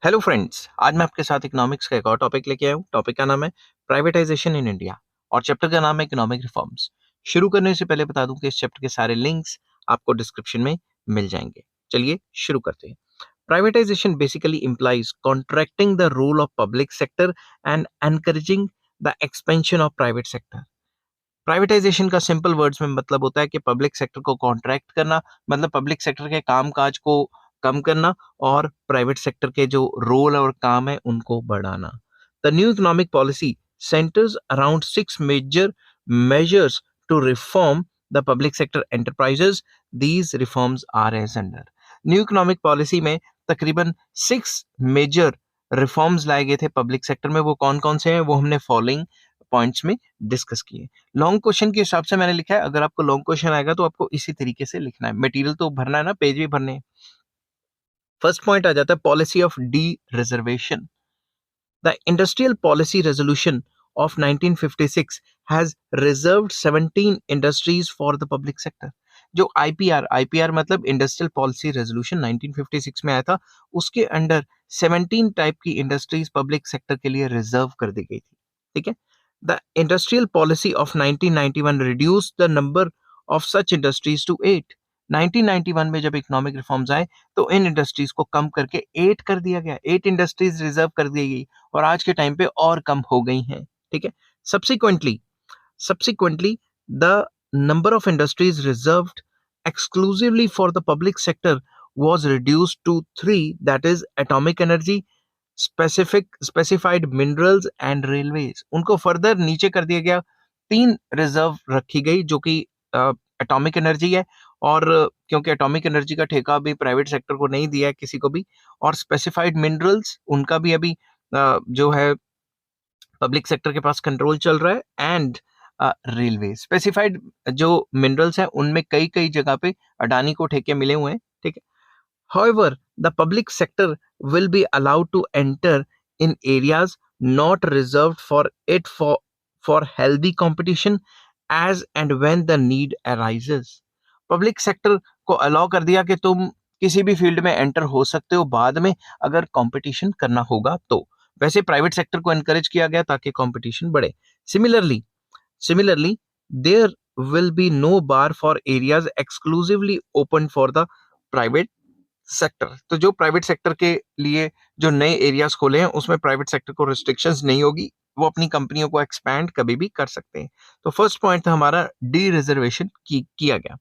Hello friends, आज मैं आपके साथ इकोनॉमिक्स का एक और टॉपिक लेके आया हूँ। टॉपिक का नाम है प्राइवेटाइजेशन इन इंडिया और चैप्टर का नाम है इकोनॉमिक रिफॉर्म्स। शुरू करने से पहले बता दूं कि इस चैप्टर के सारे लिंक्स आपको डिस्क्रिप्शन में मिल जाएंगे। चलिए शुरू करते हैं। Privatisation basically implies contracting the role of public sector and encouraging the expansion of private sector। Privatisation का सिंपल वर्ड्स में मतलब होता है कि पब्लिक सेक्टर को कॉन्ट्रैक्ट करना, मतलब पब्लिक सेक्टर के काम काज को कम करना और प्राइवेट सेक्टर के जो रोल और काम है उनको बढ़ाना। The new economic policy centers around 6 major measures to reform the public sector enterprises. These reforms are as under। New economic policy में तकरीबन 6 मेजर रिफॉर्म्स लाए गए थे पब्लिक सेक्टर में। वो कौन कौन से हैं वो हमने फॉलोइंग पॉइंट्स में डिस्कस किए। लॉन्ग क्वेश्चन के हिसाब से मैंने लिखा है, अगर आपको लॉन्ग क्वेश्चन आएगा तो आपको इसी तरीके से लिखना है। मटेरियल तो भरना है ना, पेज भी भरने हैं। फर्स्ट पॉइंट आ जाता है policy of dereservation. The industrial policy resolution of 1956 has reserved 17 industries for the public sector. जो आईपीआर मतलब इंडस्ट्रियल पॉलिसी रेजोल्यूशन 1956 में आया था, उसके अंडर 17 टाइप की इंडस्ट्रीज पब्लिक सेक्टर के लिए रिजर्व कर दी गई थी। ठीक है। The industrial policy of 1991 reduce the number of such industries to 8। 1991 में जब इकोनॉमिक रिफॉर्म्स आए तो इन इंडस्ट्रीज को कम करके 8 कर दिया गया। 8 इंडस्ट्रीज रिजर्व कर दी गई और आज के टाइम पे और कम हो गई हैं। ठीक है। Subsequently, the number of industries reserved exclusively for the public sector was reduced to 3, that is atomic energy, specified minerals and railways। उनको फर्दर नीचे कर दिया गया। 3 रिजर्व रखी गई जो कि एटॉमिक एनर्जी है, और क्योंकि एटॉमिक एनर्जी का ठेका भी प्राइवेट सेक्टर को नहीं दिया है किसी को भी, और स्पेसिफाइड मिनरल्स उनका भी अभी जो है पब्लिक सेक्टर के पास कंट्रोल चल रहा है। एंड रेलवे स्पेसिफाइड जो मिनरल्स हैं उनमें कई कई जगह पे अडानी को ठेके मिले हुए हैं। ठीक है। However, the public sector will be allowed to enter in areas not reserved for it for healthy competition as and when the need arises। Public sector को अलाउ कर दिया कि तुम किसी भी फील्ड में एंटर हो सकते हो बाद में अगर कंपटीशन करना होगा तो। वैसे प्राइवेट सेक्टर को एनकरेज किया गया ताकि कंपटीशन बढ़े। Similarly, there will be no bar for areas exclusively open for the private sector. तो जो प्राइवेट सेक्टर के लिए जो नए एरियाज खोले हैं उसमें प्राइवेट सेक्टर को रिस्ट्रिक्शंस नहीं होगी, वो अपनी कंपनियों को एक्सपैंड कभी भी कर सकते हैं। तो फर्स्ट पॉइंट था हमारा डी रिजर्वेशन किया गया।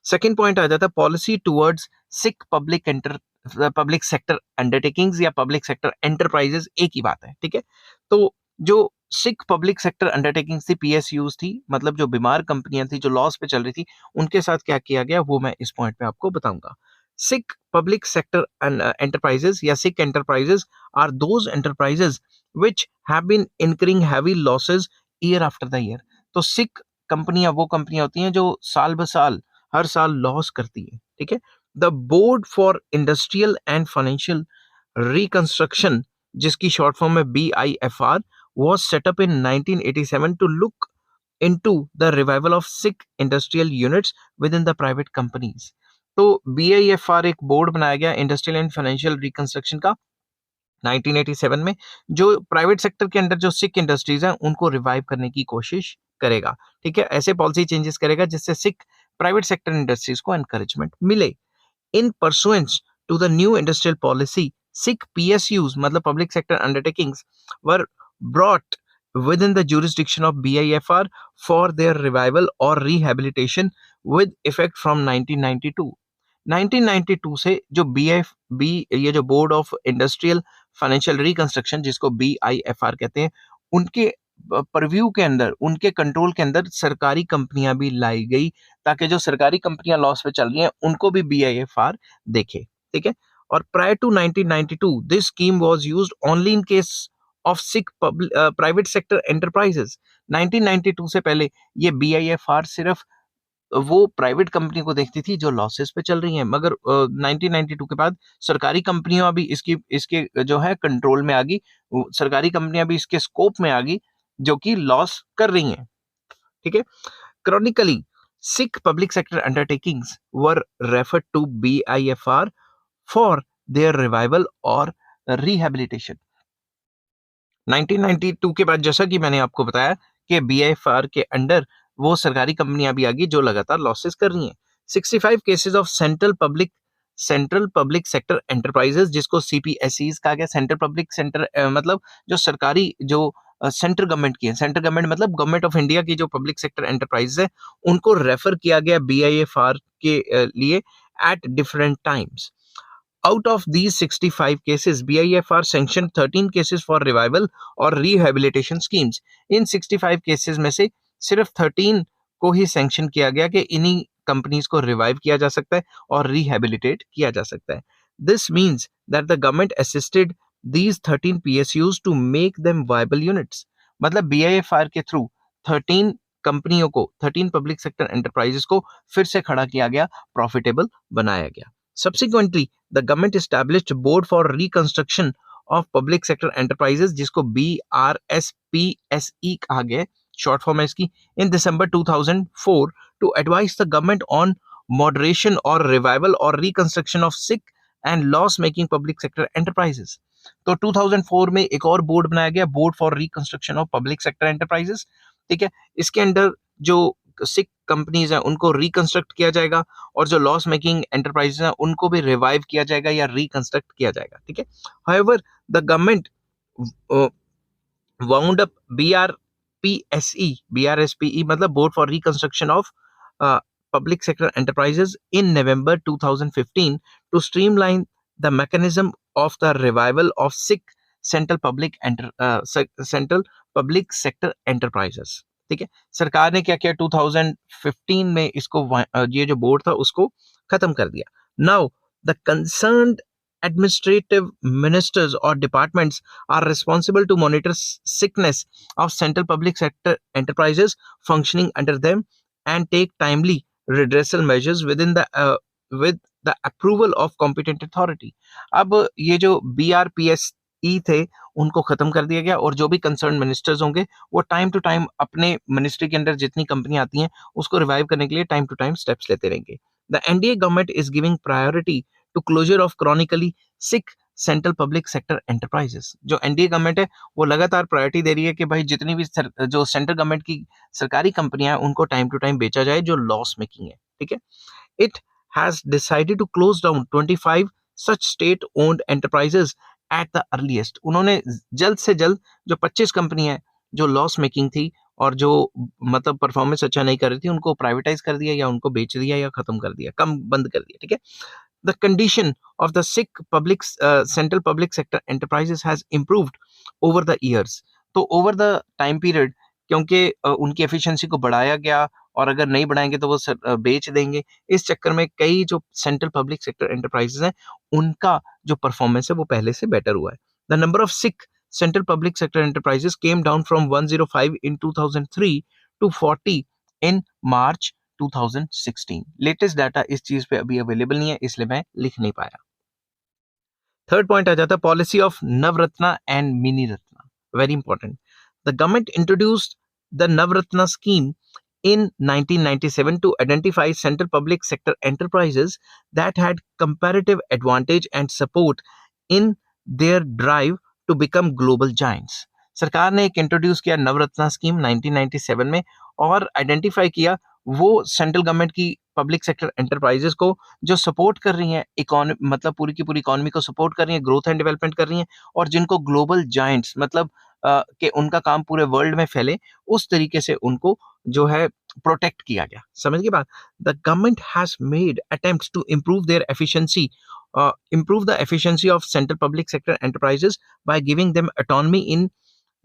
सेकंड पॉइंट आ जाता है पॉलिसी टुवर्ड्स सिक पब्लिक सेक्टर अंडरटेकिंग्स या पब्लिक सेक्टर एंटरप्राइजेस, एक ही बात है। ठीक है। तो जो सिक पब्लिक सेक्टर अंडरटेकिंग्स थी, पीएसयूज थी, मतलब जो बीमार कंपनियां थी जो लॉस पे चल रही थी, उनके साथ क्या किया गया वो मैं इस पॉइंट पे आपको बताऊंगा। Sick public sector and enterprises या sick enterprises are those enterprises which have been incurring heavy losses year after the year। तो sick कंपनियां वो कंपनियां होती हैं जो साल ब साल हर साल लॉस करती है। ठीक है। The board for industrial and financial reconstruction, जिसकी शॉर्ट फॉर्म में BIFR, was set up in 1987 to look into the revival of sick industrial units within the private companies। तो BIFR एक बोर्ड बनाया गया इंडस्ट्रियल एंड फाइनेंशियल रिकंस्ट्रक्शन का 1987 में, जो private sector के अंदर जो सिक इंडस्ट्रीज हैं उनको रिवाइव करने की कोशिश करेगा। ठीक है। ऐसे पॉलिसी चेंजेस करेगा जिससे सिक प्राइवेट सेक्टर इंडस्ट्रीज को एनकरेजमेंट मिले। In pursuance to the new industrial policy, sick PSUs मतलब public sector undertakings were brought within the jurisdiction of BIFR for their revival or rehabilitation with effect from 1992। 1992 से जो ये जो board of industrial financial reconstruction जिसको BIFR कहते हैं, उनके purview के अंदर, उनके कंट्रोल के अंदर सरकारी कंपनियां भी लाई गई ताकि जो सरकारी कंपनियां लॉस पे चल रही हैं उनको भी BIFR देखे। ठीक है। और prior to 1992 this scheme was used only in case of sick private sector enterprises. 1992 से पहले ये BIFR सिर्फ वो प्राइवेट कंपनी को देखती थी जो लॉसेस पे चल रही हैं, मगर 1992 के बाद सरकारी कंपनियां भी इसके जो है कंट्रोल में आ गई, सरकारी कंपनियां भी इसके स्कोप में आ गई जो कि लॉस कर रही हैं। ठीक है। Chronically sick public sector undertakings were referred to BIFR for their revival और रिहेबिलिटेशन। 1992 के बाद जैसा कि मैंने आपको बताया कि बीआईएफआर के अंडर वो सरकारी कंपनियां भी आ गई जो लगातार लॉसेस कर रही हैं। 65 cases of central public sector enterprises, जिसको सीपीएसईज कहा गया, सेंट्रल पब्लिक सेंटर मतलब जो सरकारी जो सेंट्रल गवर्नमेंट की है, सेंट्रल गवर्नमेंट मतलब गवर्नमेंट ऑफ इंडिया की जो पब्लिक सेक्टर एंटरप्राइजेस है, उनको रेफर किया गया बीआईएफआर के लिए at different times. Out of these 65 cases, BIFR sanctioned 13 cases for revival और rehabilitation schemes. इन 65 cases में से सिर्फ 13 को ही सैंक्शन किया गया कि इन्हीं कंपनीज को रिवाइव किया जा सकता है और रिहेबिलिटेट किया जा सकता है। This means that the government assisted these 13 PSUs to make them viable units. मतलब BIFR के थ्रू 13 कंपनियों को, 13 पब्लिक सेक्टर एंटरप्राइजेस को फिर से खड़ा किया गया, प्रॉफिटेबल बनाया गया। Subsequently, the government established a board for reconstruction of public sector enterprises, जिसको BRSPSE कहा गया, शॉर्ट फॉर्म है इसकी, in December 2004 to advise the government on moderation or revival or reconstruction of sick and loss making public sector enterprises. तो 2004 में एक और board बनाया गया, board for reconstruction of public sector enterprises. ठीक है, इसके अंडर जो सिक कंपनीज हैं उनको रिकंस्ट्रक्ट किया जाएगा और जो लॉस मेकिंग एंटरप्राइजेस हैं उनको भी रिवाइव किया जाएगा या रिकंस्ट्रक्ट किया जाएगा। ठीक है, however the government wound up BRSPE मतलब board for reconstruction of public sector enterprises in November 2015 to streamline the mechanism of the revival of sick central public sector enterprises. ठीक है, सरकार ने क्या किया, 2015 में इसको ये जो बोर्ड था उसको खत्म कर दिया। Now the concerned administrative ministers or departments are responsible to monitor sickness of central public sector enterprises functioning under them and take timely redressal measures with the approval of competent authority. अब ये जो BRPSE थे उनको खत्म कर दिया गया और जो भी कंसर्न मिनिस्टर्स होंगे वो टाइम टू टाइम अपने मिनिस्ट्री के अंदर जितनी कंपनी आती हैं उसको रिवाइव करने के लिए टाइम टू टाइम स्टेप्स लेते रहेंगे। The NDA government is giving priority to closure of chronically sick central public sector enterprises. जो एनडीए गवर्नमेंट है वो लगातार प्रायोरिटी दे रही है कि भाई जितनी भी जो सेंट्रल गवर्नमेंट की सरकारी कंपनियां हैं उनको टाइम टू टाइम बेचा जाए जो लॉस मेकिंग है। ठीक है, it has decided to close down 25 such state owned enterprises at the earliest. उन्होंने जल्द से जल्द जो 25 कंपनी है जो लॉस मेकिंग थी और जो मतलब परफॉर्मेंस अच्छा नहीं कर रही थी उनको प्राइवेटाइज कर दिया या उनको बेच दिया या खत्म कर दिया, कम बंद कर दिया। ठीक है, the condition of the sick central public sector enterprises has improved over the years. तो over the time period क्योंकि उनकी एफिशिएंसी को बढ़ाया गया और अगर नहीं बढ़ाएंगे तो वो बेच देंगे, इस चक्कर में कई जो सेंट्रल पब्लिक सेक्टर एंटरप्राइजेस हैं उनका जो परफॉर्मेंस है वो पहले से बेटर हुआ है। The number of sick central public sector enterprises came down from 105 in 2003 to 40 in March 2016। Latest data इस चीज पे अभी अवेलेबल नहीं है इसलिए मैं लिख नहीं पाया। थर्ड पॉइंट आ जाता है policy of Navratna and mini Ratna, very important. The government introduced the Navratna scheme in 1997 to identify central public sector enterprises that had comparative advantage and support in their drive to become global giants। सरकार ने एक introduce किया Navratna scheme 1997 में और identify किया वो central government की public sector enterprises को जो सपोर्ट कर रही हैं इकोनॉमी, मतलब पूरी की पूरी इकोनॉमी को सपोर्ट कर रही हैं, ग्रोथ एंड डेवलपमेंट कर रही हैं और जिनको ग्लोबल जायंट्स मतलब कि उनका काम पूरे वर्ल्ड में फैले, उस तरीके से उनको जो है प्रोटेक्ट किया गया। समझ गए बात? The government has made attempts to improve their efficiency, improve the efficiency of central public sector enterprises by giving them autonomy in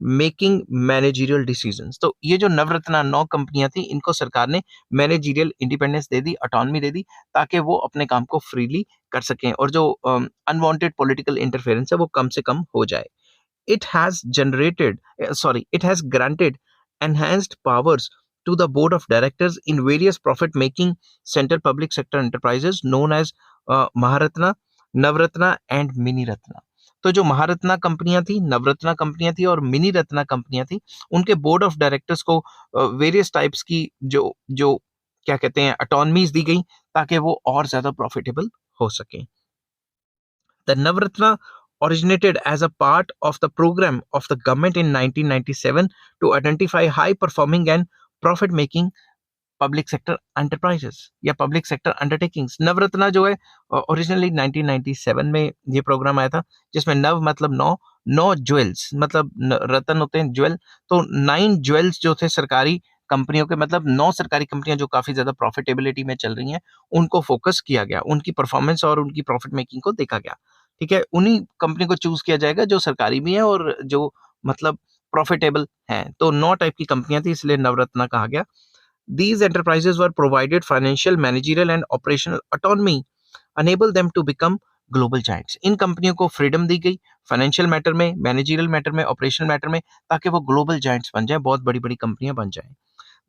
making managerial decisions. तो ये जो नवरत्ना 9 कंपनियां थी इनको सरकार ने मैनेजरियल इंडिपेंडेंस दे दी, ऑटोनॉमी दे दी ताकि वो अपने काम को फ्रीली कर सकें और जो अनवांटेड पॉलिटिकल इंटरफेरेंस है वो कम से कम हो जाए। it has granted enhanced powers to the board of directors in various profit making central public sector enterprises known as Maharatna, Navratna and Mini Ratna। तो जो महारत्ना कंपनियां थी, नवरत्ना कंपनियां थी और मिनी रत्ना कंपनियां थी, उनके बोर्ड ऑफ डायरेक्टर्स को वेरियस टाइप्स की जो जो क्या कहते हैं ऑटोनमीज दी गई ताकि वो और ज्यादा प्रॉफिटेबल हो सके। The Navratna originated as a part of the program of the government in 1997 to identify high performing and profit making public sector enterprises या पब्लिक सेक्टर अंडरटेकिंग्स। नवरत्ना जो है ओरिजिनली 1997 में ये प्रोग्राम आया था, जिसमें नव मतलब नौ, नौ ज्वेल्स मतलब रतन होते हैं, ज्वेल, तो 9 ज्वेल्स जो थे सरकारी कंपनियों के, मतलब 9 सरकारी कंपनियां जो काफी ज्यादा प्रॉफिटेबिलिटी में चल रही हैं, उनको फोकस किया गया, उनकी परफॉर्मेंस और उनकी प्रॉफिट मेकिंग को देखा गया। ठीक है, उन्हीं कंपनी को चूज किया जाएगा जो सरकारी भी है और जो मतलब प्रॉफिटेबल है। तो 9 टाइप की कंपनियां थी, इसलिए नवरत्ना कहा गया। These enterprises were provided financial, managerial and operational autonomy, enable them to become global giants. इन कंपनियों को फ्रीडम दी गई फाइनेंशियल मैटर में, मैनेजरियल मैटर में, ऑपरेशनल मैटर में, ताकि वो ग्लोबल जाइंट्स बन जाए, बहुत बड़ी बड़ी कंपनियां बन जाएं।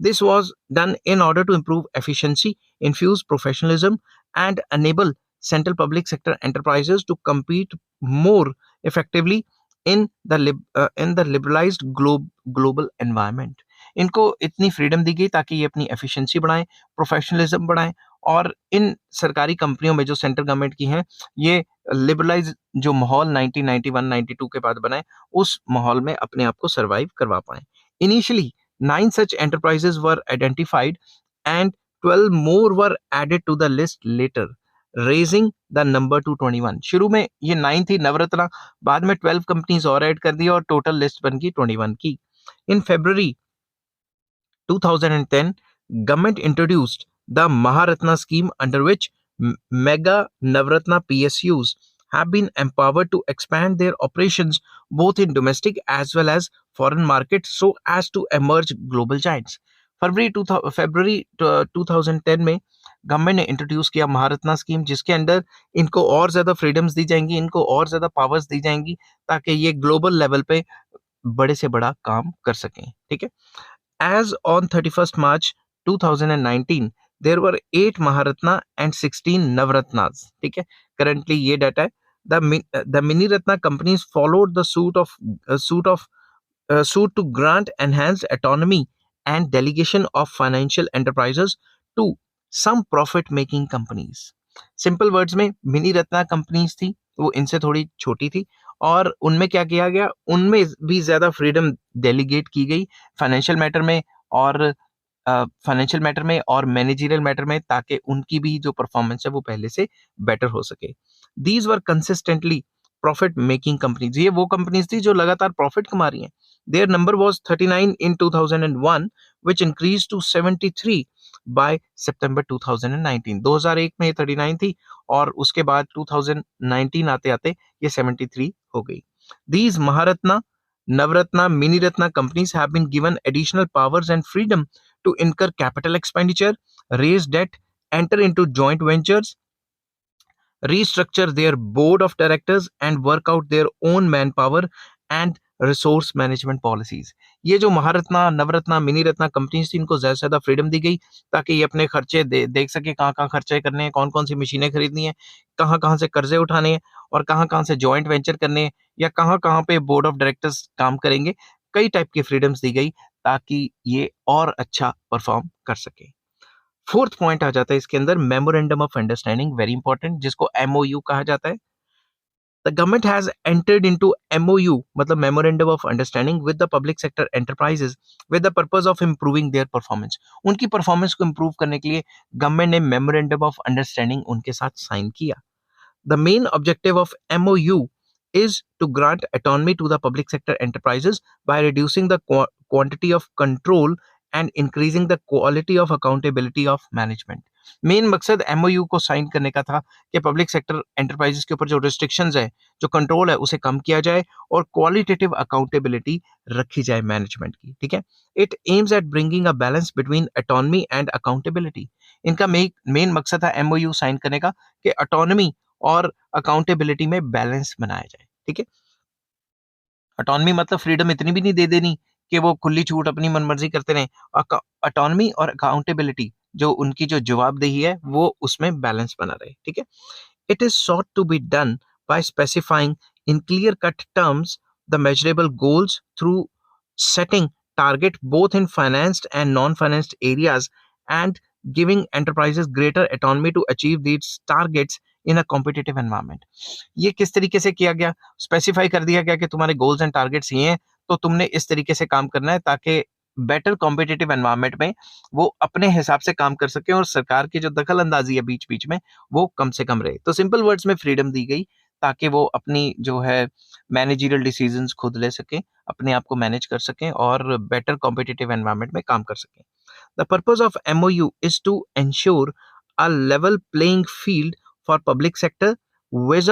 This was done in order to improve efficiency, infuse professionalism, and enable central public sector enterprises to compete more effectively in the liberalized global environment. इनको इतनी फ्रीडम दी गई ताकि ये अपनी एफिशिएंसी बढ़ाएं, प्रोफेशनलिज्म बढ़ाएं, और इन सरकारी कंपनियों में जो सेंट्रल गवर्नमेंट की हैं, ये लिबरलाइज जो माहौल 1991-92 के बाद बनाए, उस माहौल में अपने आप को सर्वाइव करवा पाएं। Initially 9 such enterprises were identified and 12 more were added to the list later, raising the number to 21. शुरू में ये 9 थी नवरत्ना, बाद में 12 कंपनीज और ऐड कर दी और टोटल लिस्ट बन गई 21 की। In February 2010, government introduced the Maharatna scheme, under which mega Navratna PSUs have been empowered to expand their operations both in domestic as well as foreign markets so as to emerge global giants. फरवरी 2010 में government ने introduce किया Maharatna scheme, जिसके under इनको और ज्यादा freedoms दी जाएंगी, इनको और ज्यादा पावर्स दी जाएंगी, ताकि ये ग्लोबल लेवल पे बड़े से बड़ा काम कर सकें। ठीक है, as on 31st March 2019, there were 8 Maharatna and 16 Navratnas. ठीक है, currently ये डाटा है। The mini Ratna companies followed the suit to grant enhanced autonomy and delegation of financial enterprises to some profit making companies. Simple words में mini Ratna companies थी, वो इनसे थोड़ी छोटी थी, और उनमें क्या किया गया, उनमें भी ज्यादा फ्रीडम डेलीगेट की गई फाइनेंशियल मैटर में और मैनेजरियल मैटर में, ताकि उनकी भी जो परफॉर्मेंस है वो पहले से बेटर हो सके। These were consistently profit making companies, ये वो कंपनीज थी जो लगातार प्रॉफिट कमा रही हैं। Their number was 39 in 2001 which increase to 73 by September 2019। 2001 में ये 39 थी और उसके बाद 2019 आते आते ये 73 हो गई। These Maharatna, Navratna, Mini Ratna companies have been given additional powers and freedom to incur capital expenditure, raise debt, enter into joint ventures, restructure their board of directors, and work out their own manpower and resource management policies. ये जो Maharatna, Navratna, mini Ratna companies थी, इनको ज्यादा से ज्यादा freedom दी गई ताकि ये अपने खर्चे देख सके, कहाँ कहाँ खर्चे करने हैं, कौन कौन सी मशीनें खरीदनी है, कहाँ कहाँ से कर्जे उठाने हैं, और कहाँ कहाँ से जॉइंट वेंचर करने हैं, या कहाँ कहाँ पे बोर्ड ऑफ डायरेक्टर्स काम करेंगे। कई टाइप की फ्रीडम्स दी गई ताकि ये और अच्छा परफॉर्म कर सके। फोर्थ पॉइंट आ जाता है इसके अंदर, memorandum of understanding, very important, जिसको एमओयू कहा जाता है। The government has entered into MOU, मतलब Memorandum of Understanding, with the public sector enterprises with the purpose of improving their performance. उनकी परफॉर्मेंस को इम्प्रूव करने के लिए गवर्नमेंट ने Memorandum of Understanding उनके साथ साइन किया। The main objective of MOU is to grant autonomy to the public sector enterprises by reducing the quantity of control and increasing the quality of accountability of management. Main मकसद MOU को sign करने का था कि public sector enterprises के ऊपर जो restrictions है, जो कंट्रोल है, उसे कम किया जाए और क्वालिटेटिव अकाउंटेबिलिटी रखी जाए मैनेजमेंट की। ठीक है, it aims at bringing a balance between autonomy and accountability. इनका मेन मकसद था एमओयू साइन करने का कि ऑटोनॉमी और अकाउंटेबिलिटी में बैलेंस बनाया जाए। ठीक है, ऑटोनॉमी मतलब फ्रीडम इतनी भी नहीं दे देनी कि वो खुली छूट अपनी मनमर्जी करते रहें। ऑटोनॉमी और अकाउंटेबिलिटी, जो उनकी जो जवाबदेही है, वो उसमें बैलेंस बना रहे। ठीक है, it is sought to be done by specifying in clear cut terms the measurable goals through setting target both in financed and non-financed areas and giving enterprises greater autonomy to achieve these targets in a competitive environment. ये किस तरीके से किया गया, specify कर दिया गया कि तुम्हारे गोल्स एंड टारगेट्स ये हैं, तो तुमने इस तरीके से काम करना है ताकि बेटर कॉम्पिटिटिव एनवायरनमेंट में वो अपने हिसाब से काम कर सके और सरकार की जो दखल अंदाजी है बीच बीच में वो कम से कम रहे। तो सिंपल वर्ड्स में फ्रीडम दी गई ताकि वो अपनी जो है मैनेजरियल डिसीजंस खुद ले सकें, अपने आप को मैनेज कर सकें और बेटर कॉम्पिटिटिव एनवायरनमेंट में काम कर सकें। The purpose of MOU is to ensure a level playing field for public sector vis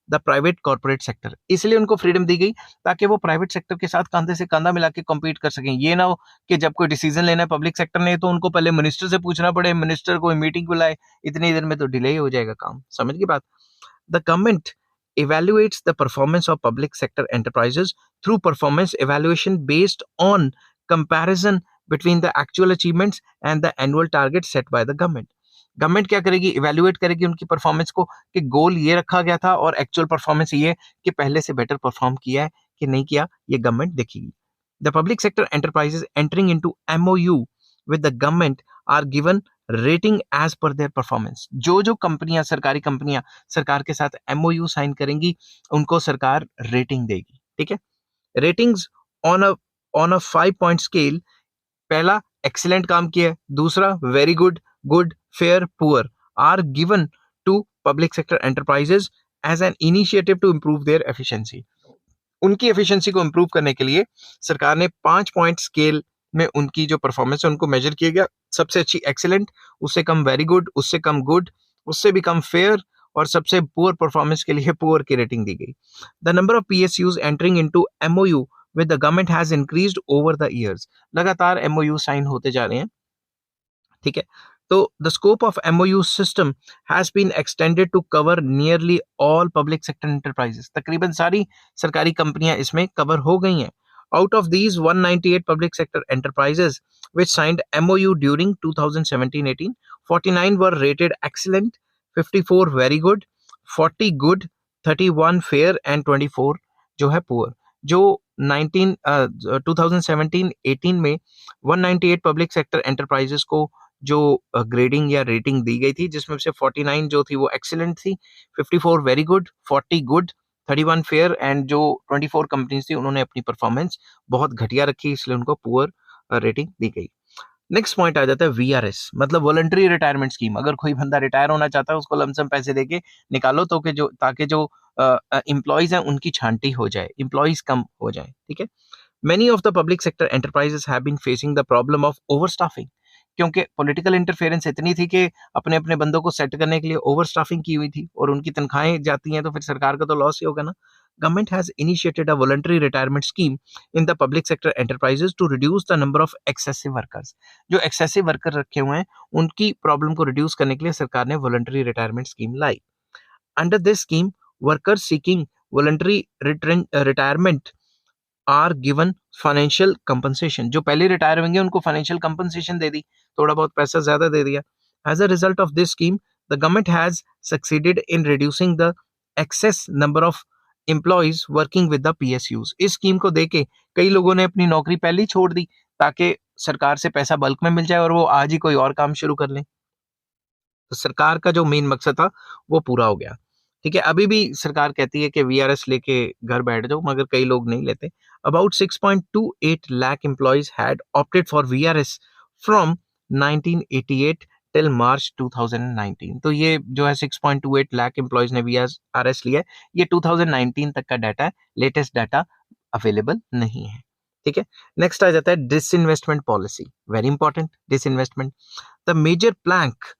the private corporate sector. इसलिए उनको फ्रीडम दी गई ताकि वो प्राइवेट सेक्टर के साथ कंधे से कंधा मिला के कम्पीट कर सकें। ये ना हो कि जब कोई डिसीजन लेना है पब्लिक सेक्टर ने तो उनको पहले मिनिस्टर से पूछना पड़े, मिनिस्टर को मीटिंग बुलाए, इतनी देर में तो डिले ही हो जाएगा काम। समझ की बात। The government evaluates the performance of public sector enterprises through performance evaluation based on comparison between the actual achievements and the annual targets set by the government. Government क्या करेगी, इवेल्युएट करेगी उनकी परफॉर्मेंस को कि गोल ये रखा गया था और एक्चुअल परफॉर्मेंस ये है कि पहले से बेटर परफॉर्म किया है कि नहीं किया, ये गवर्नमेंट देखेगी। The public sector enterprises entering into MOU with the government are given rating as per their performance. जो जो कंपनियां, सरकारी कंपनियां सरकार के साथ एमओयू साइन करेंगी उनको सरकार रेटिंग देगी। ठीक है, ratings on a 5 point scale. पहला, एक्सीलेंट काम किया है, दूसरा very good, good, fair, poor are given to public sector enterprises as an initiative to improve their efficiency. उनकी एफिशिएंसी को इंप्रूव करने के लिए सरकार ने 5 पॉइंट स्केल में उनकी जो परफॉर्मेंस है उनको मेजर किया गया। सबसे अच्छी एक्सीलेंट, उससे कम वेरी गुड, उससे कम गुड, उससे भी कम फेयर और सबसे पुअर परफॉर्मेंस के लिए पुअर की रेटिंग दी गई। The number of PSUs entering into MOU with the government has increased over the years. लगातार एमओयू साइन होते जा रहे हैं। ठीक है, तो the scope of MOU system has been extended to cover nearly all public sector enterprises. तकरीबन सारी सरकारी कंपनियां इसमें कवर हो गई हैं। Out of these 198 public sector enterprises which signed MOU during 2017-18, 49 were rated excellent, 54 very good, 40 good, 31 fair and 24 जो है poor। जो 2017-18 में 198 पब्लिक सेक्टर एंटरप्राइजेस को जो ग्रेडिंग या रेटिंग दी गई थी जिसमें से 49 जो थी वो एक्सीलेंट थी, 54 very good, 40 good, 31 fair and जो 24 कंपनीज थी उन्होंने अपनी परफॉर्मेंस बहुत घटिया रखी, इसलिए उनको पुअर रेटिंग दी गई। नेक्स्ट पॉइंट आ जाता है वीआरएस, मतलब वॉलंटरी रिटायरमेंट स्कीम। अगर कोई बंदा रिटायर होना चाहता है उसको लमसम पैसे देके निकालो तो कि जो ताकि जो एम्प्लॉइज हैं उनकी छांटी हो जाए, एम्प्लॉइज कम हो जाए। ठीक है, many of the public sector enterprises have been facing the problem of over staffing, क्योंकि पॉलिटिकल इंटरफेरेंस इतनी थी कि अपने अपने बंदों को सेट करने के लिए ओवर स्टाफिंग की हुई थी और उनकी तनख्वाहें जाती हैं तो फिर सरकार का तो लॉस ही होगा ना। Government has initiated a voluntary retirement scheme in the public sector enterprises to reduce the number of excessive workers. जो excessive worker रखे हुए हैं उनकी प्रॉब्लम को रिड्यूस करने के लिए सरकार ने voluntary retirement scheme लाई। Under this scheme, workers seeking voluntary retirement are given financial compensation. जो पहले रिटायर होंगे उनको फाइनेंशियल कंपनसेशन दे दी, थोड़ा बहुत पैसा ज्यादा दे दिया। As a result of this scheme the government has succeeded in reducing the excess number of employees working with the PSUs. इस स्कीम को देके कई लोगों ने अपनी नौकरी पहले ही छोड़ दी ताकि सरकार से पैसा बल्क में मिल जाए और वो आज ही कोई और काम शुरू कर लें। तो सरकार का जो मेन मकसद था वो पूरा हो गया। ठीक है, अभी भी सरकार कहती है कि वीआरएस लेके घर बैठ जाओ, मगर कई लोग नहीं लेते। About 6.28 lakh employees had opted for VRS from 1988 till March 2019। तो ये जो है 6.28 लाख एम्प्लॉइज ने वीआरएस लिया है। ये 2019 तक का डाटा है, लेटेस्ट डाटा अवेलेबल नहीं है। ठीक है, नेक्स्ट आ जाता है disinvestment policy. Very important, disinvestment. The major plank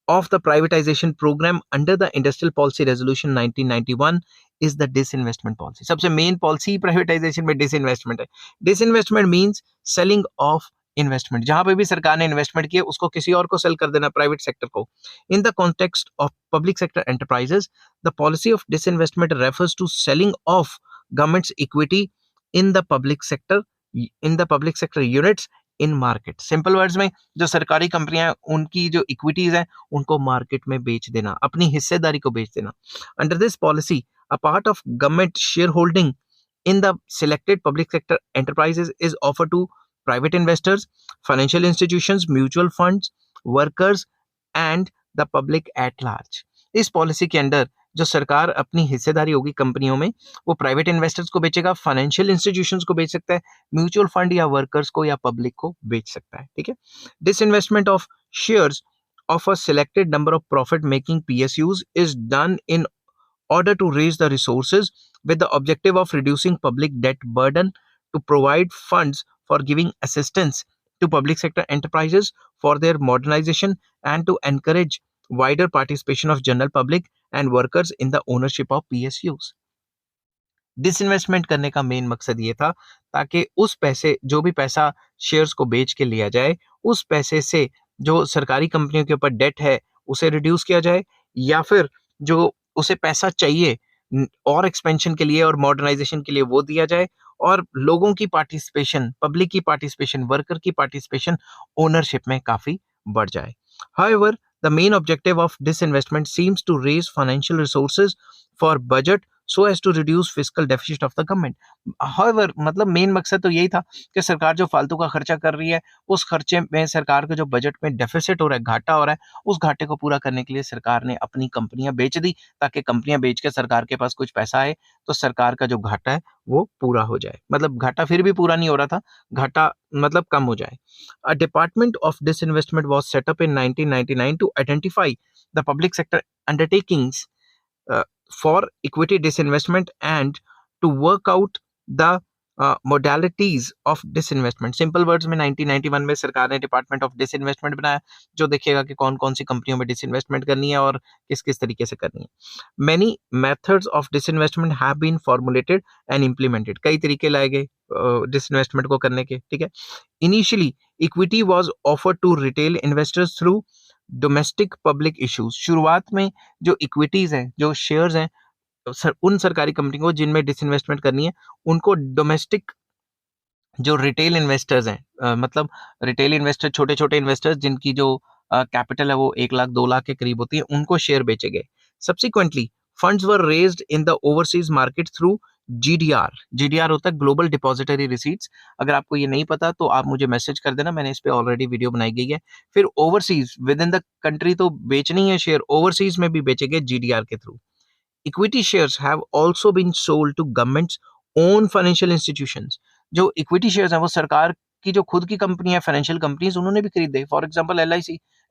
of the privatization program under the Industrial Policy Resolution 1991 is the disinvestment policy. सबसे मेन पॉलिसी प्राइवेटाइजेशन में डिसइन्वेस्टमेंट है। Disinvestment means selling of investment. जहां पे भी सरकार ने इन्वेस्टमेंट किया उसको किसी और को सेल कर देना, प्राइवेट सेक्टर को। In the context of public sector enterprises the policy of disinvestment refers to selling of government's equity in the public sector units in market. Simple words में जो सरकारी कंपनियां हैं उनकी जो इक्विटीज हैं उनको मार्केट में बेच देना, अपनी हिस्सेदारी को बेच देना। Under this policy a part of government share holding in the selected public sector enterprises is offered to private investors, financial institutions, mutual funds, workers and the public at large. इस policy के under जो सरकार अपनी हिस्सेदारी होगी कंपनियों में वो प्राइवेट इन्वेस्टर्स को बेचेगा, फाइनेंशियल इंस्टीट्यूशंस को बेच सकता है, म्यूचुअल फंड या वर्कर्स को या पब्लिक को बेच सकता है। ठीक है, disinvestment of shares of a selected number of profit making PSUs is done in order to raise the resources with the objective of reducing public debt burden, to provide funds for giving assistance to public sector enterprises for their modernization, and to encourage wider participation of general public and workers in the ownership of PSUs. Disinvestment करने का main मकसद ये था ताकि उस पैसे जो भी पैसा शेयर्स को बेच के लिया जाए उस पैसे से जो सरकारी कंपनियों के ऊपर डेट है उसे रिड्यूस किया जाए, या फिर जो उसे पैसा चाहिए और एक्सपेंशन के लिए और मॉडर्नाइजेशन के लिए वो दिया जाए, और लोगों की पार्टिसिपेशन, पब्लिक की पार्टिसिपेशन, वर्कर की पार्टिसिपेशन ओनरशिप में काफी बढ़ जाए। However, the main objective of disinvestment seems to raise financial resources for budget so as to reduce fiscal deficit of the government. However, मतलब मेन मकसद तो यही था कि सरकार जो फालतू का खर्चा कर रही है उस खर्चे में सरकार के जो बजट में डेफिसिट हो रहा है, घाटा हो रहा है, उस घाटे को पूरा करने के लिए सरकार ने अपनी कंपनियां बेच दी ताकि कंपनियां बेच के सरकार के पास कुछ पैसा आए तो सरकार का जो घाटा है वो पूरा हो जाए। मतलब घाटा फिर भी पूरा नहीं हो रहा था, घाटा मतलब कम हो जाए। A department of disinvestment was set up in 1999 to identify the public sector undertakings uh, for equity disinvestment and to work out the modalities of disinvestment. Simple words में 1991 में सरकार ने डिपार्टमेंट ऑफ डिसइन्वेस्टमेंट बनाया जो देखेगा कि कौन कौन सी कंपनियों में डिसइन्वेस्टमेंट करनी है और किस किस तरीके से करनी है। Many methods of disinvestment have been formulated and implemented. कई तरीके लाए गए डिसइन्वेस्टमेंट को करने के। ठीक है, initially equity was offered to retail investors through domestic public issues. शुरुआत में जो इक्विटीज हैं, जो शेयर्स हैं उन सरकारी कंपनी को जिनमें डिसइन्वेस्टमेंट करनी है उनको डोमेस्टिक जो रिटेल इन्वेस्टर्स हैं, मतलब रिटेल इन्वेस्टर, छोटे छोटे इन्वेस्टर्स जिनकी जो कैपिटल है वो 1 लाख 2 लाख के करीब होती है, उनको शेयर बेचे गए। Subsequently funds were raised in the overseas market through GDR। GDR होता है ग्लोबल डिपॉजिटरी रिसीट्स। अगर आपको ये नहीं पता तो आप मुझे मैसेज कर देना, मैंने इस पे ऑलरेडी वीडियो बनाई गई है। फिर overseas with in the country तो बेचनी है शेयर, ओवरसीज में भी बेचे गए GDR के through. Equity shares have also been sold to government's own financial institutions। जो इक्विटी शेयर्स हैं वो सरकार की जो खुद की कंपनी है, फाइनेंशियल कंपनीज, उन्होंने भी खरीदे। फॉर एग्जांपल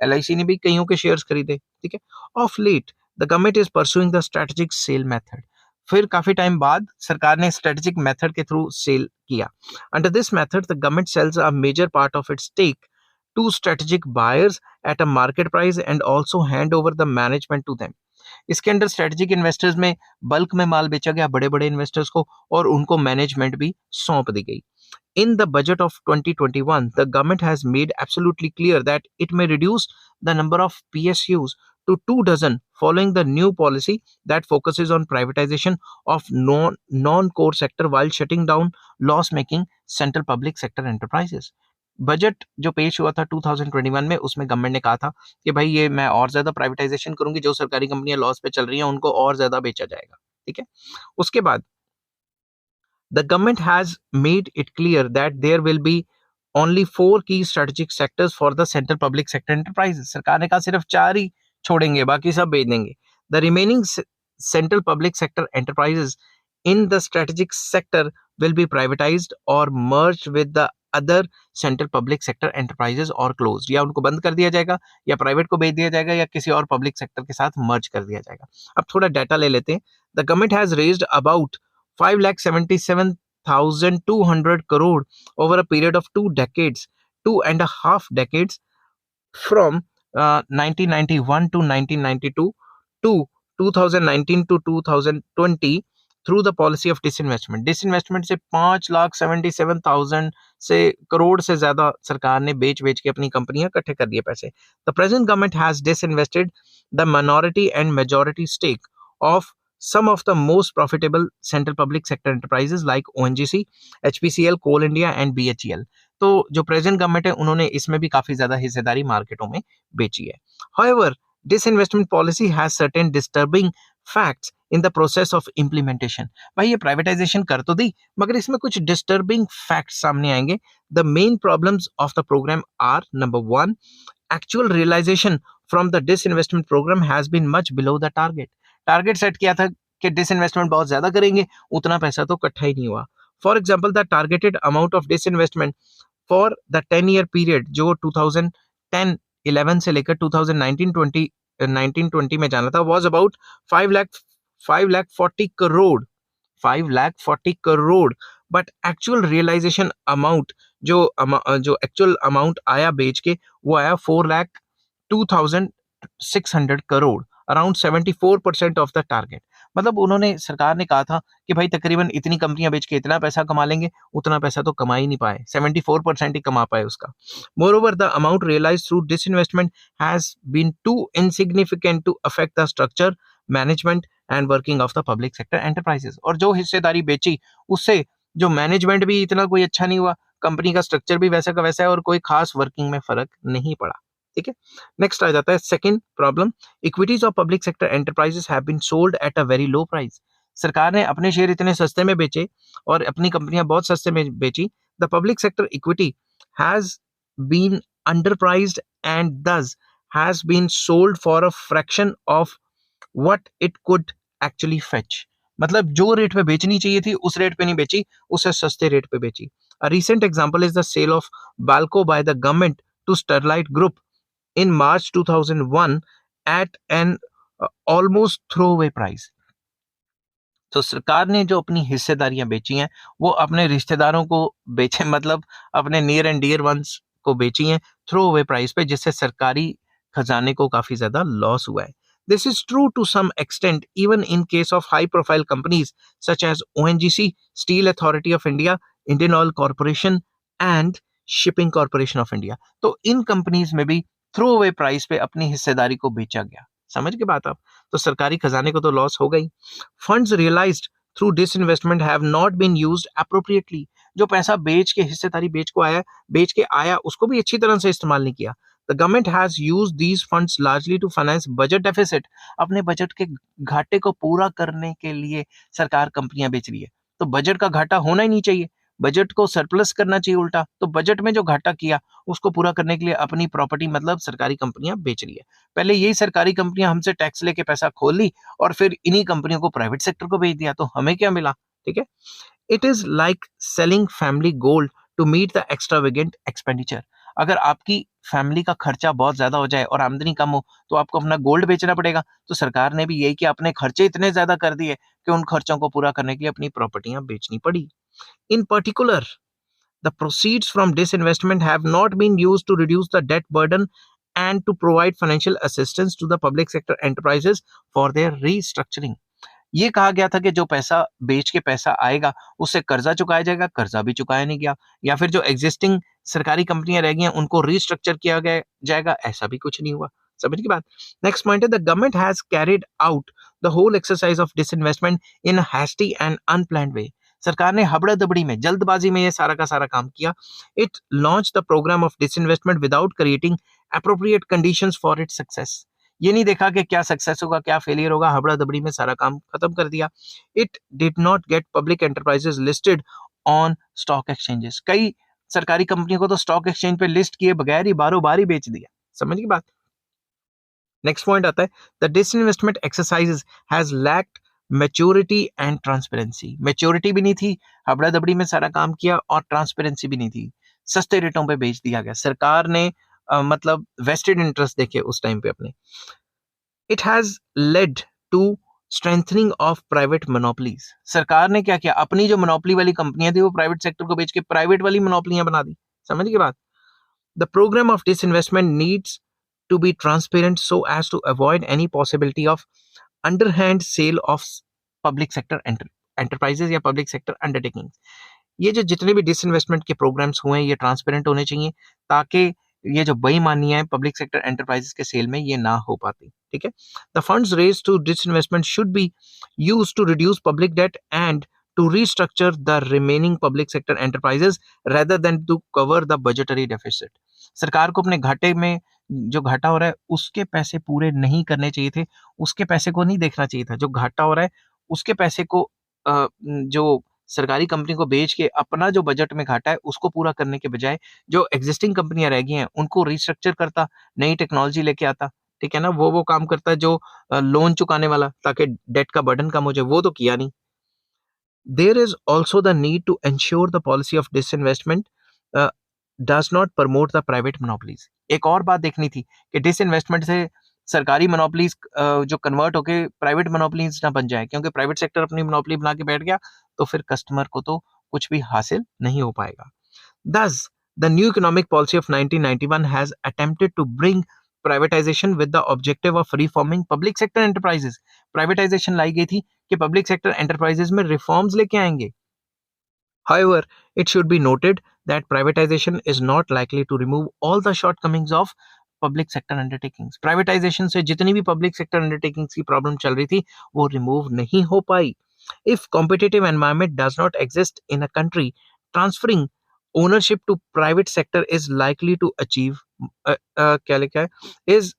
LIC ने भी कईयों के शेयर्स खरीदे। ठीक है, of late the government is pursuing the strategic sale method. फिर काफी टाइम बाद सरकार ने स्ट्रेटेजिक मेथड के थ्रू सेल किया। Under this method the government sells a major part of its stake to strategic buyers at a market price and also hand over the management to them. इसके under strategic investors में bulk में माल बेचा गया बड़े बड़े investors को और उनको मैनेजमेंट भी सौंप दी गई। In the budget of 2021, the government has made absolutely clear that it may reduce the number of PSUs to 2 dozen following the new policy that focuses on privatization of non-core sector while shutting down loss-making central public sector enterprises। Budget जो पेश हुआ था 2021 में उसमें government ने कहा था कि भाई ये मैं और ज्यादा प्राइवेटाइजेशन करूंगी, जो सरकारी कंपनियां लॉस पे चल रही हैं उनको और ज्यादा बेचा जाएगा। ठीक है, उसके बाद the government has made it clear that there will be only 4 key strategic sectors for the central public sector enterprises। सरकार ने कहा सिर्फ 4 ही छोड़ेंगे, बाकी सब बेच देंगे। The remaining central public sector enterprises in the strategic sector will be privatized or merged with the other central public sector enterprises और क्लोज, या उनको बंद कर दिया जाएगा या प्राइवेट को बेच दिया जाएगा या किसी और पब्लिक सेक्टर के साथ मर्ज कर दिया जाएगा। अब थोड़ा डाटा ले लेते हैं। The government has raised about 5,77,200 crore over a period of 2 decades, 2.5 decades, from 1991 to 1992 to 2019 to 2020 through the policy of disinvestment। Disinvestment से 5,77,000 से करोड़ से ज्यादा सरकार ने बेच के अपनी कंपनियां इकट्ठे कर दिए पैसे। The present government has disinvested the minority and majority stake of some of the most profitable central public sector enterprises like ONGC, HPCL, Coal India and BHEL। तो जो प्रेजेंट गवर्नमेंट है उन्होंने इसमें भी काफी ज्यादा हिस्सेदारी मार्केटों में बेची है। However, disinvestment policy has certain disturbing facts in the process of implementation। भाई ये प्राइवेटाइजेशन कर तो दी मगर इसमें कुछ डिस्टर्बिंग फैक्ट्स सामने आएंगे। The main problems of the program are: number 1, actual realization from the disinvestment program has been much below the target. Target set किया था कि डिसइन्वेस्टमेंट बहुत ज्यादा करेंगे, उतना पैसा तो इकट्ठा ही नहीं हुआ. For example the targeted amount of disinvestment for the 10 year period जो 2010-11 से लेकर 2019-20 में जाना था was about 5 lakh 40 crore 5 lakh 40 crore. But actual realization amount जो एक्चुअल अमाउंट आया बेच के वो आया 4,02,600 crore, around 74% of the target. मतलब उन्होंने सरकार ने कहा था कि भाई तकरीबन इतनी कंपनियां बेच के इतना पैसा कमा लेंगे, उतना पैसा तो कमा ही नहीं पाए, 74% ही कमा पाए उसका. Moreover the amount realize through disinvestment has been too insignificant to affect the structure, management and working of the public sector enterprises. और जो हिस्सेदारी बेची उससे जो मैनेजमेंट भी इतना कोई अच्छा नहीं हुआ, कंपनी का स्ट्रक्चर भी वैसा का वैसा है और कोई खास वर्किंग में फर्क नहीं पड़ा. ठीक है, नेक्स्ट आ जाता है second problem. Equities of public sector enterprises have been sold at a very low price. सरकार ने अपने शेयर इतने सस्ते में बेचे और अपनी कंपनियां बहुत सस्ते में बेची. The public sector equity has been underpriced and this has been sold for a fraction of what it could actually fetch. मतलब जो रेट पे बेचनी चाहिए थी उस रेट पे नहीं बेची, उससे सस्ते रेट पे बेची. A recent example is the sale of Balco by the government to Sterlite group in March 2001 at an almost throwaway price. तो सरकार ने जो अपनी हिस्सेदारियां बेची हैं वो अपने रिश्तेदारों को बेचे, मतलब अपने नियर एंड डियर वंस को बेची हैं थ्रो अवे प्राइस पे, जिससे सरकारी खजाने को काफी ज्यादा लॉस हुआ है. This is true to some extent even in case of high profile companies such as ONGC, Steel Authority of India, Indian Oil Corporation and Shipping Corporation of India. तो इन कंपनीज में भी थ्रो अवे प्राइस पे अपनी हिस्सेदारी को बेचा गया. समझ के बात आप? तो सरकारी खजाने को तो लॉस हो गई. Funds realized through disinvestment have not been used appropriately. जो पैसा बेच के हिस्सेदारी बेच के आया उसको भी अच्छी तरह से इस्तेमाल नहीं किया. The government has used these funds largely to finance budget deficit. अपने बजट के घाटे को पूरा करने के लिए सरकार कंपनियां बेच रही है. तो बजट का घाटा होना ही नहीं चाहिए, बजट को सरप्लस करना चाहिए उल्टा. तो बजट में जो घाटा किया उसको पूरा करने के लिए अपनी प्रॉपर्टी मतलब सरकारी कंपनियां बेच रही है. पहले यही सरकारी कंपनियां हमसे टैक्स लेके पैसा खोल ली और फिर इन्हीं कंपनियों को प्राइवेट सेक्टर को बेच दिया, तो हमें क्या मिला? ठीक है, it is like selling family gold to meet the extravagant expenditure. अगर आपकी फैमिली का खर्चा बहुत ज्यादा हो जाए और आमदनी कम हो तो आपको अपना गोल्ड बेचना पड़ेगा. तो सरकार ने भी यही किया, अपने खर्चे इतने ज्यादा कर दिए कि उन खर्चों को पूरा करने के लिए अपनी प्रॉपर्टियां बेचनी पड़ी. In particular, the proceeds from disinvestment have not been used to reduce the debt burden and to provide financial assistance to the public sector enterprises for their restructuring. ये कहा गया था कि जो पैसा बेच के पैसा आएगा उससे कर्जा चुकाया जाएगा, कर्जा भी चुकाया नहीं गया, या फिर जो एग्जिस्टिंग सरकारी कंपनियां रह गई हैं उनको रीस्ट्रक्चर किया गया जाएगा, ऐसा भी कुछ नहीं हुआ. समझ की बात? नेक्स्ट पॉइंट है the government has carried out the whole exercise of disinvestment in hasty and unplanned way. सरकार ने हबड़ा दबड़ी में, जल्दबाजी में ये सारा का सारा काम किया. It launch the program of disinvestment without creating appropriate conditions for its success. ये नहीं देखा कि क्या सक्सेस होगा क्या फेलियर होगा, हबड़ा दबड़ी में सारा काम खत्म कर दिया. It did not gate public enterprises listed on stock exchanges. कई सरकारी कंपनियों को तो स्टॉक एक्सचेंज पे लिस्ट किए बगैर ही बारों बार ही बेच दिया. समझ की बात? नेक्स्ट पॉइंट आता है the disinvestment exercises has lacked maturity and transparency. Maturity भी नहीं थी, हबड़ा दबड़ी में सारा काम किया, और ट्रांसपेरेंसी भी नहीं थी, सस्ते रेटों पे बेच दिया गया. सरकार ने मतलब वेस्टेड इंटरेस्ट देखे उस टाइम पे अपने. It has led to strengthening of private monopolies. सरकार ने क्या किया, अपनी जो मोनोपली वाली कंपनियां थी वो प्राइवेट सेक्टर को बेच के प्राइवेट वाली मोनोपलियां बना दी. समझ की बात? The program of disinvestment needs to be transparent so as to avoid any possibility of underhand sale of public sector enterprises या public sector undertakings. ये जो जितने भी डिसइन्वेस्टमेंट के प्रोग्राम्स हुए हैं ये ट्रांसपेरेंट होने चाहिए ताकि ये जो बेईमानी है पब्लिक सेक्टर एंटरप्राइजेस के सेल में ये ना हो पाती. ठीक है, the funds raised through disinvestment should be used to reduce public debt and to restructure the remaining public sector enterprises rather than to cover the budgetary deficit. सरकार को अपने घाटे में जो घाटा हो रहा है उसके पैसे पूरे नहीं करने चाहिए थे, उसके पैसे को नहीं देखना चाहिए था. जो घाटा हो रहा है उसके पैसे को जो सरकारी कंपनी को बेच के अपना जो बजट में घाटा है उसको पूरा करने के बजाय जो एग्जिस्टिंग कंपनियां रह गई हैं उनको रिस्ट्रक्चर करता, नई टेक्नोलॉजी लेके आता. ठीक है ना, वो काम करता है जो लोन चुकाने वाला, ताकि डेट का बर्डन कम हो जाए, वो तो किया नहीं। There is also the need to ensure the policy of disinvestment uh, does not promote the private monopolies. एक और बात देखनी थी कि डिसइन्वेस्टमेंट से सरकारी मोनोपलीज जो कन्वर्ट होके प्राइवेट मोनोपलीज ना बन जाए, क्योंकि प्राइवेट सेक्टर अपनी मोनोपली बना के बैठ गया तो फिर कस्टमर को तो कुछ भी हासिल नहीं हो पाएगा। Thus, the new economic policy of 1991 has attempted to bring privatization with the objective of reforming public sector enterprises. Privatization लाई गई थी कि public sector enterprises में reforms लेके आएंगे। However, it should be noted that privatization is not likely to remove all the shortcomings of public sector undertakings. Privatization से जितनी भी public sector undertakings की problem चल रही थी, वो remove नहीं हो पाई। If competitive environment does not exist in a country, transferring ownership to private sector is likely to achieve क्या लिखा है, is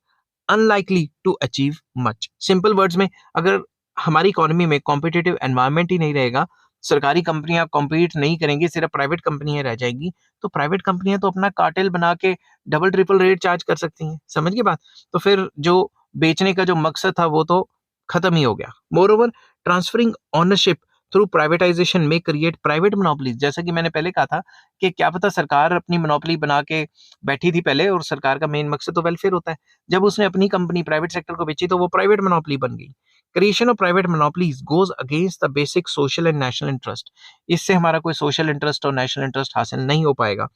unlikely to achieve much. Simple words में, अगर हमारी इकोनॉमी में कॉम्पिटिटिव एनवायरनमेंट ही नहीं रहेगा, सरकारी कंपनियां कॉम्पीट नहीं करेंगी, सिर्फ प्राइवेट कंपनियां रह जाएंगी, तो प्राइवेट कंपनियां तो अपना कार्टेल बना के डबल ट्रिपल रेट चार्ज कर सकती हैं। समझ गए बात? तो फिर जो बेचने का जो मकसद था वो तो खत्म ही हो गया। More over, transferring ownership through privatisation में क्रिएट प्राइवेट मोनोपलीज। जैसा कि मैंने पहले कहा था कि क्या पता सरकार अपनी मोनोपली बना के बैठी थी पहले, और सरकार का मेन मकसद तो वेलफेयर होता है। जब उसने अपनी कंपनी प्राइवेट सेक्टर को बेची तो वो प्राइवेट मोनोपली बन गई। Creation of private monopolies goes against the basic social and national interest. इससे हमारा कोई सोशल इंटरेस्ट और नेशनल इंटरेस्ट हासिल नहीं हो पाएगा।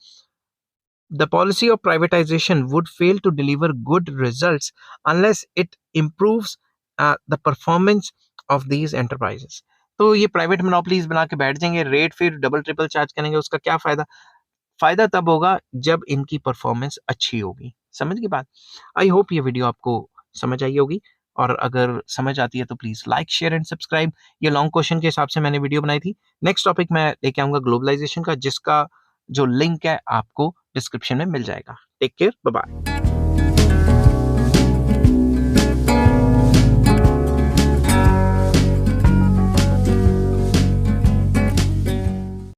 The policy of privatization would fail to deliver good results unless it improves the performance of these enterprises. तो ये प्राइवेट मोनोपलीज बना के बैठ जाएंगे, रेट फिर डबल ट्रिपल चार्ज करेंगे, उसका क्या फायदा? फायदा तब होगा जब इनकी परफॉर्मेंस अच्छी होगी। समझ गई बात? आई होप ये वीडियो आपको समझ आई होगी, और अगर समझ आती है तो please like share and subscribe. ये लॉन्ग क्वेश्चन के हिसाब से मैंने वीडियो बनाई थी। नेक्स्ट टॉपिक मैं लेके आऊंगा ग्लोबलाइजेशन का, जिसका जो लिंक है आपको डिस्क्रिप्शन में मिल जाएगा। Take care, bye bye.